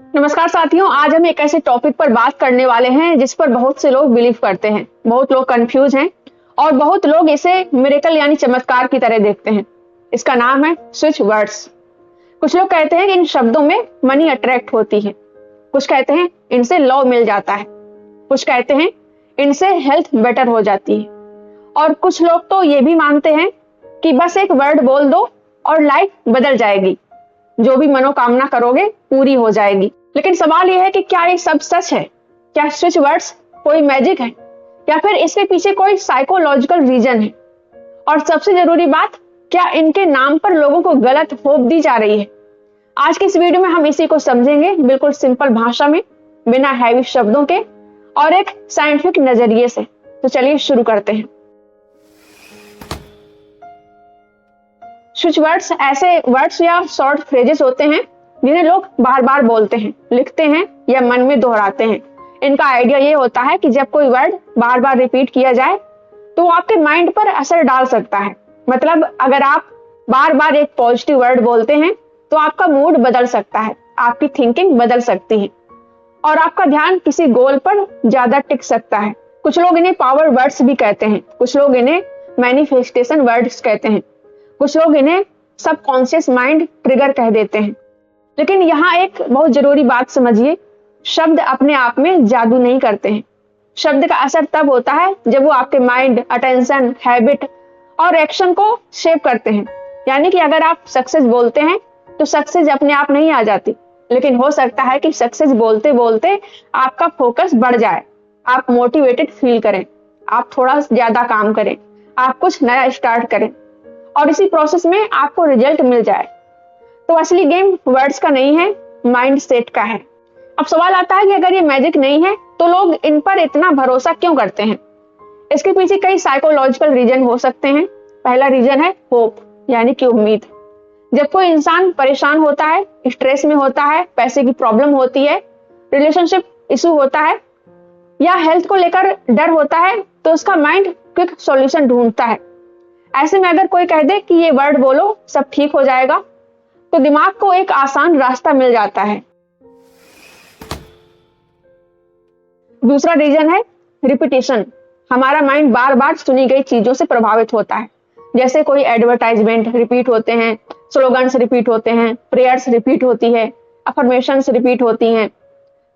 नमस्कार साथियों, आज हम एक ऐसे टॉपिक पर बात करने वाले हैं जिस पर बहुत से लोग बिलीव करते हैं, बहुत लोग कंफ्यूज हैं और बहुत लोग इसे मिरेकल यानी चमत्कार की तरह देखते हैं। इसका नाम है स्विच वर्ड्स। कुछ लोग कहते हैं कि इन शब्दों में मनी अट्रैक्ट होती है, कुछ कहते हैं इनसे लव मिल जाता है, कुछ कहते हैं इनसे हेल्थ बेटर हो जाती है और कुछ लोग तो ये भी मानते हैं कि बस एक वर्ड बोल दो और लाइफ बदल जाएगी, जो भी मनोकामना करोगे पूरी हो जाएगी। लेकिन सवाल यह है कि क्या ये सब सच है? क्या स्विच वर्ड्स कोई मैजिक है या फिर इसके पीछे कोई साइकोलॉजिकल रीजन है? और सबसे जरूरी बात, क्या इनके नाम पर लोगों को गलत होप दी जा रही है? आज की इस वीडियो में हम इसी को समझेंगे, बिल्कुल सिंपल भाषा में, बिना हैवी शब्दों के और एक साइंटिफिक नजरिए से। तो चलिए शुरू करते हैं। स्विच वर्ड्स ऐसे वर्ड्स या शॉर्ट फ्रेजेस होते हैं जिन्हें लोग बार बार बोलते हैं, लिखते हैं या मन में दोहराते हैं। इनका आइडिया ये होता है कि जब कोई वर्ड बार बार रिपीट किया जाए तो वो आपके माइंड पर असर डाल सकता है। मतलब अगर आप बार बार एक पॉजिटिव वर्ड बोलते हैं तो आपका मूड बदल सकता है, आपकी थिंकिंग बदल सकती है और आपका ध्यान किसी गोल पर ज्यादा टिक सकता है। कुछ लोग इन्हें पावर वर्ड्स भी कहते हैं, कुछ लोग इन्हें मैनिफेस्टेशन वर्ड्स कहते हैं, कुछ लोग इन्हें सबकॉन्शियस माइंड ट्रिगर कह देते हैं। लेकिन यहाँ एक बहुत जरूरी बात समझिए, शब्द अपने आप में जादू नहीं करते हैं। शब्द का असर तब होता है जब वो आपके माइंड, अटेंशन, हैबिट और एक्शन को शेप करते हैं। यानी कि अगर आप सक्सेस बोलते हैं तो सक्सेस अपने आप नहीं आ जाती, लेकिन हो सकता है कि सक्सेस बोलते बोलते आपका फोकस बढ़ जाए, आप मोटिवेटेड फील करें, आप थोड़ा ज्यादा काम करें, आप कुछ नया स्टार्ट करें और इसी प्रोसेस में आपको रिजल्ट मिल जाए। तो असली गेम वर्ड्स का नहीं है, माइंड सेट का है। अब सवाल आता है कि अगर ये मैजिक नहीं है तो लोग इन पर इतना भरोसा क्यों करते हैं? इसके पीछे कई साइकोलॉजिकल रीजन हो सकते हैं। पहला रीजन है होप, यानी कि उम्मीद। जब कोई इंसान परेशान होता है, स्ट्रेस में होता है, पैसे की प्रॉब्लम होती है, रिलेशनशिप इशू होता है या हेल्थ को लेकर डर होता है, तो उसका माइंड क्विक सॉल्यूशन ढूंढता है। ऐसे में अगर कोई कह दे कि ये वर्ड बोलो सब ठीक हो जाएगा, तो दिमाग को एक आसान रास्ता मिल जाता है। दूसरा रीजन है रिपीटिशन। हमारा माइंड बार बार सुनी गई चीजों से प्रभावित होता है। जैसे कोई एडवर्टाइजमेंट रिपीट होते हैं, स्लोगन्स रिपीट होते हैं, प्रेयर्स रिपीट होती है, अफर्मेशंस रिपीट होती हैं।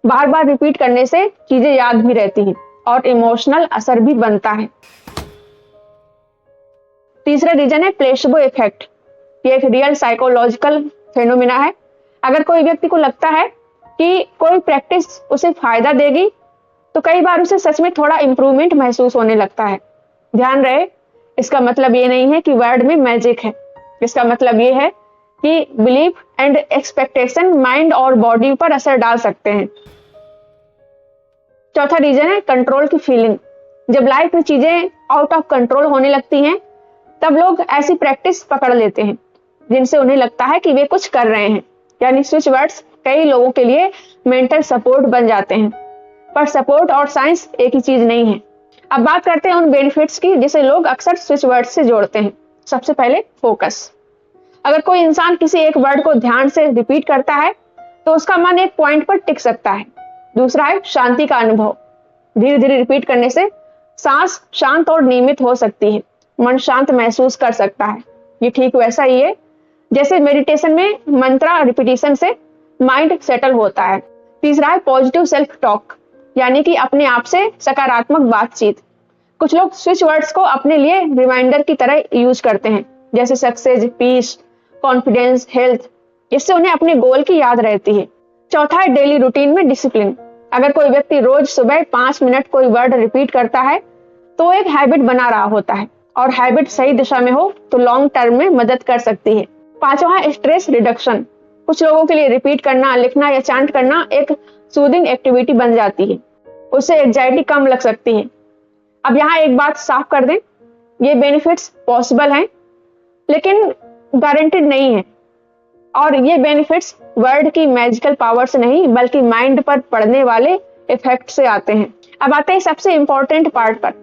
बार बार रिपीट करने से चीजें याद भी रहती हैं और इमोशनल असर भी बनता है। तीसरा रीजन है प्लेसबो इफेक्ट। ये एक रियल साइकोलॉजिकल फेनोमेना है। अगर कोई व्यक्ति को लगता है कि कोई प्रैक्टिस उसे फायदा देगी तो कई बार उसे सच में थोड़ा इंप्रूवमेंट महसूस होने लगता है। ध्यान रहे, इसका मतलब ये नहीं है कि वर्ड में मैजिक है। इसका मतलब ये है कि बिलीफ एंड एक्सपेक्टेशन माइंड और बॉडी पर असर डाल सकते हैं। चौथा रीजन है कंट्रोल की फीलिंग। जब लाइफ में चीजें आउट ऑफ कंट्रोल होने लगती हैं तब लोग ऐसी प्रैक्टिस पकड़ लेते हैं जिनसे उन्हें लगता है कि वे कुछ कर रहे हैं। यानी स्विच वर्ड्स कई लोगों के लिए मेंटल सपोर्ट बन जाते हैं। पर सपोर्ट और साइंस एक ही चीज नहीं है। अब बात करते हैं उन बेनिफिट्स की जिसे लोग अक्सर स्विच वर्ड से जोड़ते हैं। सबसे पहले फोकस। अगर कोई इंसान किसी एक वर्ड को ध्यान से रिपीट करता है तो उसका मन एक पॉइंट पर टिक सकता है। दूसरा है शांति का अनुभव। धीरे धीरे रिपीट करने से सांस शांत और नियमित हो सकती है, मन शांत महसूस कर सकता है। ये ठीक वैसा ही है जैसे मेडिटेशन में मंत्रा रिपीटिशन से माइंड सेटल होता है। तीसरा है पॉजिटिव सेल्फ टॉक, यानी कि अपने आप से सकारात्मक बातचीत। कुछ लोग स्विच वर्ड्स को अपने लिए रिमाइंडर की तरह यूज करते हैं, जैसे सक्सेस, पीस, कॉन्फिडेंस, हेल्थ। इससे उन्हें अपने गोल की याद रहती है। चौथा है डेली रूटीन में डिसिप्लिन। अगर कोई व्यक्ति रोज सुबह 5 मिनट कोई वर्ड रिपीट करता है तो एक हैबिट बना रहा होता है और हैबिट सही दिशा में हो तो लॉन्ग टर्म में मदद कर सकती है। पांचवा है स्ट्रेस रिडक्शन। कुछ लोगों के लिए रिपीट करना, लिखना या चांट करना एक सूदिंग एक्टिविटी बन जाती है, उससे एंजाइटी कम लग सकती है। अब यहाँ एक बात साफ कर दें, ये बेनिफिट्स पॉसिबल हैं लेकिन गारंटेड नहीं है और ये बेनिफिट्स वर्ड की मैजिकल पावर से नहीं बल्कि माइंड पर पड़ने वाले इफेक्ट से आते हैं। अब आते हैं सबसे इंपॉर्टेंट पार्ट पर।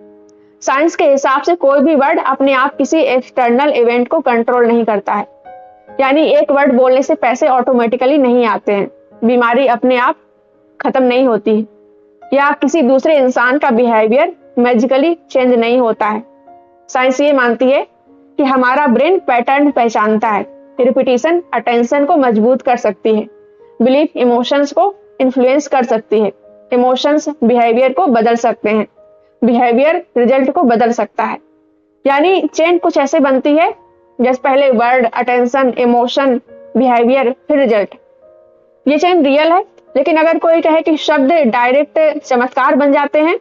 साइंस के हिसाब से कोई भी वर्ड अपने आप किसी एक्सटर्नल इवेंट को कंट्रोल नहीं करता है। यानी एक वर्ड बोलने से पैसे ऑटोमेटिकली नहीं आते हैं, बीमारी अपने आप खत्म नहीं होती या किसी दूसरे इंसान का बिहेवियर मैजिकली चेंज नहीं होता है। साइंस ये मानती है कि हमारा ब्रेन पैटर्न पहचानता है। रिपीटिशन अटेंशन को मजबूत कर सकती है, बिलीफ इमोशंस को इन्फ्लुएंस कर सकती है, इमोशंस बिहेवियर को बदल सकते हैं, बिहेवियर रिजल्ट को बदल सकता है। यानी चेन कुछ ऐसे बनती है जैसे पहले वर्ड, अटेंशन, इमोशन, बिहेवियर, फिर रिजल्ट। ये चेन रियल है, लेकिन अगर कोई कहे कि शब्द डायरेक्ट चमत्कार बन जाते हैं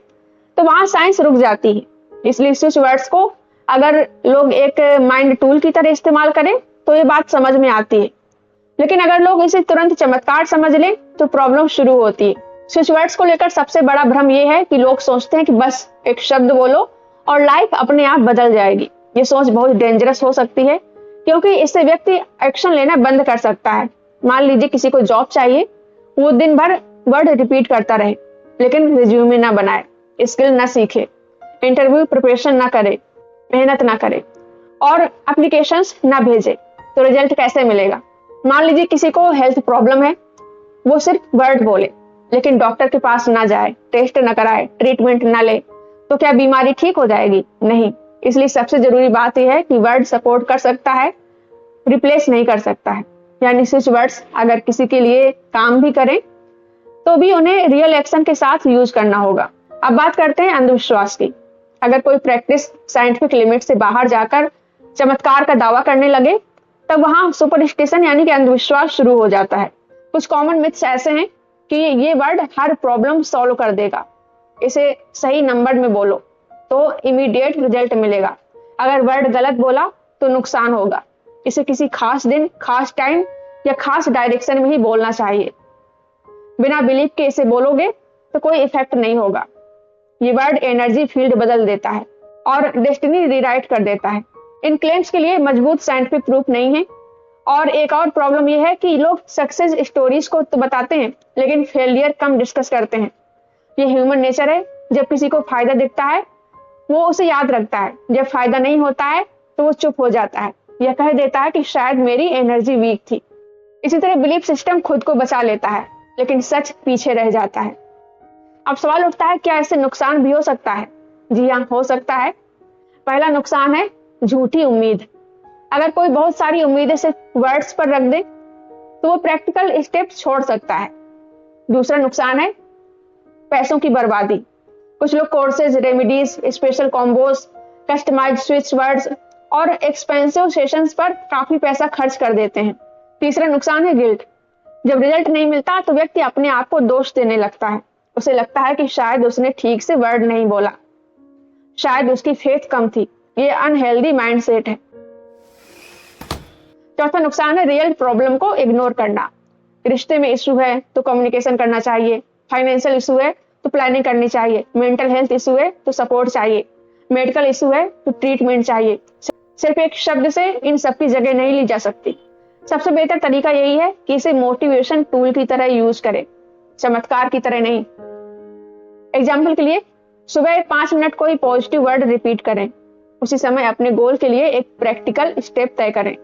तो वहां साइंस रुक जाती है। इसलिए स्विच वर्ड्स को अगर लोग एक माइंड टूल की तरह इस्तेमाल करें तो ये बात समझ में आती है, लेकिन अगर लोग इसे तुरंत चमत्कार समझ लें तो प्रॉब्लम शुरू होती है। स्विच वर्ड्स को लेकर सबसे बड़ा भ्रम यह है कि लोग सोचते हैं कि बस एक शब्द बोलो और लाइफ अपने आप बदल जाएगी। ये सोच बहुत डेंजरस हो सकती है, क्योंकि इससे व्यक्ति एक्शन लेना बंद कर सकता है। मान लीजिए किसी को जॉब चाहिए, वो दिन भर वर्ड रिपीट करता रहे लेकिन रिज्यूमे ना बनाए, स्किल ना सीखे, इंटरव्यू प्रिपरेशन ना करे, मेहनत ना करे और एप्लीकेशंस ना भेजे, तो रिजल्ट कैसे मिलेगा? मान लीजिए किसी को हेल्थ प्रॉब्लम है, वो सिर्फ वर्ड बोले लेकिन डॉक्टर के पास ना जाए, टेस्ट ना कराए, ट्रीटमेंट ना ले, तो क्या बीमारी ठीक हो जाएगी? नहीं। इसलिए सबसे जरूरी बात यह है कि वर्ड सपोर्ट कर सकता है, रिप्लेस नहीं कर सकता है। यानी स्विच वर्ड्स अगर किसी के लिए काम भी करें तो भी उन्हें रियल एक्शन के साथ यूज करना होगा। अब बात करते हैं अंधविश्वास की। अगर कोई प्रैक्टिस साइंटिफिक लिमिट से बाहर जाकर चमत्कार का दावा करने लगे तब वहां सुपरस्टिशन यानी कि अंधविश्वास शुरू हो जाता है। कुछ कॉमन मिथ्स ऐसे हैं कि ये वर्ड हर प्रॉब्लम सॉल्व कर देगा, इसे सही नंबर में बोलो तो इमीडिएट रिजल्ट मिलेगा, अगर वर्ड गलत बोला तो नुकसान होगा, इसे किसी खास दिन, खास टाइम या खास डायरेक्शन में ही बोलना चाहिए, बिना बिलीफ के इसे बोलोगे तो कोई इफेक्ट नहीं होगा। ये वर्ड एनर्जी फील्ड बदल देता है और डेस्टिनी रीराइट कर देता है। इन क्लेम्स के लिए मजबूत साइंटिफिक प्रूफ नहीं है। और एक और प्रॉब्लम यह है कि लोग सक्सेस स्टोरीज को तो बताते हैं लेकिन फेलियर कम डिस्कस करते हैं। ये ह्यूमन नेचर है, जब किसी को फायदा दिखता है वो उसे याद रखता है, जब फायदा नहीं होता है तो वो चुप हो जाता है या कह देता है कि शायद मेरी एनर्जी वीक थी। इसी तरह बिलीफ सिस्टम खुद को बचा लेता है लेकिन सच पीछे रह जाता है। अब सवाल उठता है, क्या इससे नुकसान भी हो सकता है? जी हाँ, हो सकता है। पहला नुकसान है झूठी उम्मीद। अगर कोई बहुत सारी उम्मीदें सिर्फ वर्ड्स पर रख दे तो वो प्रैक्टिकल स्टेप्स छोड़ सकता है। दूसरा नुकसान है पैसों की बर्बादी। कुछ लोग courses, remedies, special combos, customised switch words और एक्सपेंसिव सेशंस पर काफी पैसा खर्च कर देते हैं। तीसरा नुकसान है गिल्ट। जब रिजल्ट नहीं मिलता तो व्यक्ति अपने आप को दोष देने लगता है। उसे लगता है कि शायद उसने ठीक से वर्ड नहीं बोला, शायद उसकी फेथ कम थी। ये अनहेल्दी माइंडसेट है। चौथा नुकसान है रियल प्रॉब्लम को इग्नोर करना। रिश्ते में इशू है तो कम्युनिकेशन करना चाहिए, फाइनेंशियल इशू है तो प्लानिंग करनी चाहिए, मेंटल हेल्थ इशू है तो सपोर्ट चाहिए, मेडिकल इशू है तो ट्रीटमेंट चाहिए। सिर्फ एक शब्द से इन सबकी जगह नहीं ली जा सकती। सबसे बेहतर तरीका यही है कि इसे मोटिवेशन टूल की तरह यूज करें, चमत्कार की तरह नहीं। एग्जाम्पल के लिए, सुबह 5 मिनट कोई पॉजिटिव वर्ड रिपीट करें, उसी समय अपने गोल के लिए एक प्रैक्टिकल स्टेप तय करें।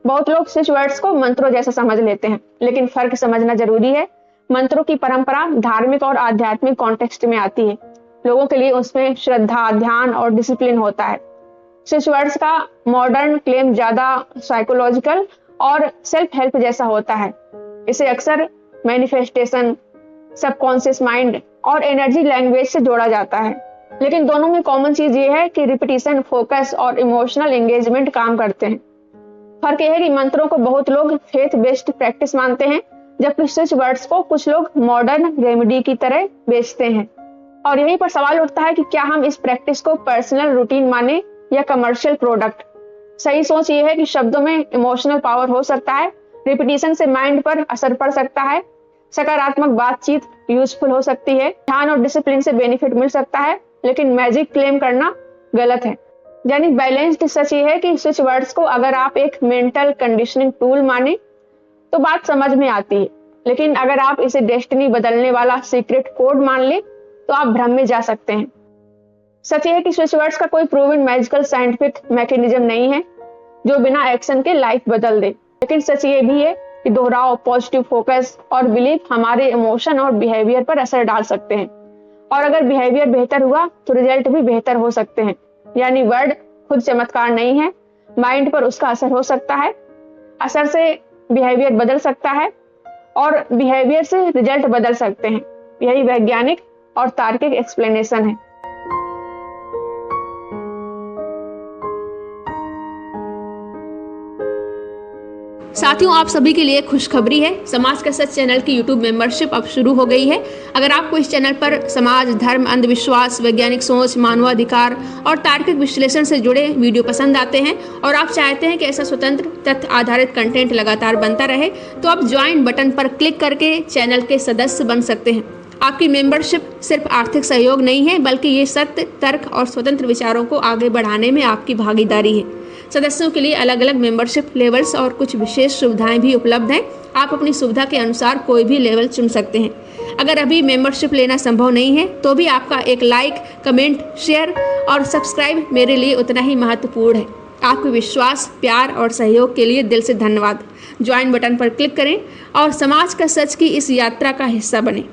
बहुत लोग स्विच वर्ड्स को मंत्रों जैसा समझ लेते हैं, लेकिन फर्क समझना जरूरी है। मंत्रों की परंपरा धार्मिक और आध्यात्मिक कॉन्टेक्स्ट में आती है। लोगों के लिए उसमें श्रद्धा, ध्यान और डिसिप्लिन होता है। स्विच वर्ड्स का मॉडर्न क्लेम ज्यादा साइकोलॉजिकल और सेल्फ हेल्प जैसा होता है। इसे अक्सर मैनिफेस्टेशन, सबकॉन्शियस माइंड और एनर्जी लैंग्वेज से जोड़ा जाता है, लेकिन दोनों में कॉमन चीज ये है कि रिपीटिशन, फोकस और इमोशनल एंगेजमेंट काम करते हैं। फर्क यह है कि मंत्रों को बहुत लोग फेथ बेस्ड प्रैक्टिस मानते हैं, जबकि स्विच वर्ड्स को कुछ लोग मॉडर्न रेमेडी की तरह बेचते हैं। और यहीं पर सवाल उठता है कि क्या हम इस प्रैक्टिस को पर्सनल रूटीन माने या कमर्शियल प्रोडक्ट। सही सोच ये है कि शब्दों में इमोशनल पावर हो सकता है, रिपीटिशन से माइंड पर असर पड़ सकता है, सकारात्मक बातचीत यूजफुल हो सकती है, ध्यान और डिसिप्लिन से बेनिफिट मिल सकता है, लेकिन मैजिक क्लेम करना गलत है। यानी बैलेंस्ड सच ये है कि स्विच वर्ड्स को अगर आप एक मेंटल कंडीशनिंग टूल माने तो बात समझ में आती है, लेकिन अगर आप इसे डेस्टिनी बदलने वाला सीक्रेट कोड मान ले तो आप भ्रम में जा सकते हैं। सच यह है कि स्विच वर्ड्स का कोई प्रूवन मैजिकल साइंटिफिक मैकेनिज्म नहीं है जो बिना एक्शन के लाइफ बदल दे, लेकिन सच ये भी है कि दोहराव, पॉजिटिव फोकस और बिलीफ हमारे इमोशन और बिहेवियर पर असर डाल सकते हैं। और अगर बिहेवियर बेहतर हुआ तो रिजल्ट भी बेहतर हो सकते हैं। यानी वर्ड खुद चमत्कार नहीं है, माइंड पर उसका असर हो सकता है, असर से बिहेवियर बदल सकता है और बिहेवियर से रिजल्ट बदल सकते हैं। यही वैज्ञानिक और तार्किक एक्सप्लेनेशन है। साथियों, आप सभी के लिए खुशखबरी है। समाज का सच चैनल की यूट्यूब मेंबरशिप अब शुरू हो गई है। अगर आपको इस चैनल पर समाज, धर्म, अंधविश्वास, वैज्ञानिक सोच, मानवाधिकार और तार्किक विश्लेषण से जुड़े वीडियो पसंद आते हैं और आप चाहते हैं कि ऐसा स्वतंत्र तथ्य आधारित कंटेंट लगातार बनता रहे, तो आप ज्वाइन बटन पर क्लिक करके चैनल के सदस्य बन सकते हैं। आपकी मेंबरशिप सिर्फ आर्थिक सहयोग नहीं है, बल्कि ये सत्य, तर्क और स्वतंत्र विचारों को आगे बढ़ाने में आपकी भागीदारी है। सदस्यों के लिए अलग अलग मेंबरशिप लेवल्स और कुछ विशेष सुविधाएं भी उपलब्ध हैं। आप अपनी सुविधा के अनुसार कोई भी लेवल चुन सकते हैं। अगर अभी मेंबरशिप लेना संभव नहीं है तो भी आपका एक लाइक, कमेंट, शेयर और सब्सक्राइब मेरे लिए उतना ही महत्वपूर्ण है। आपके विश्वास, प्यार और सहयोग के लिए दिल से धन्यवाद। ज्वाइन बटन पर क्लिक करें और समाज का सच की इस यात्रा का हिस्सा बने।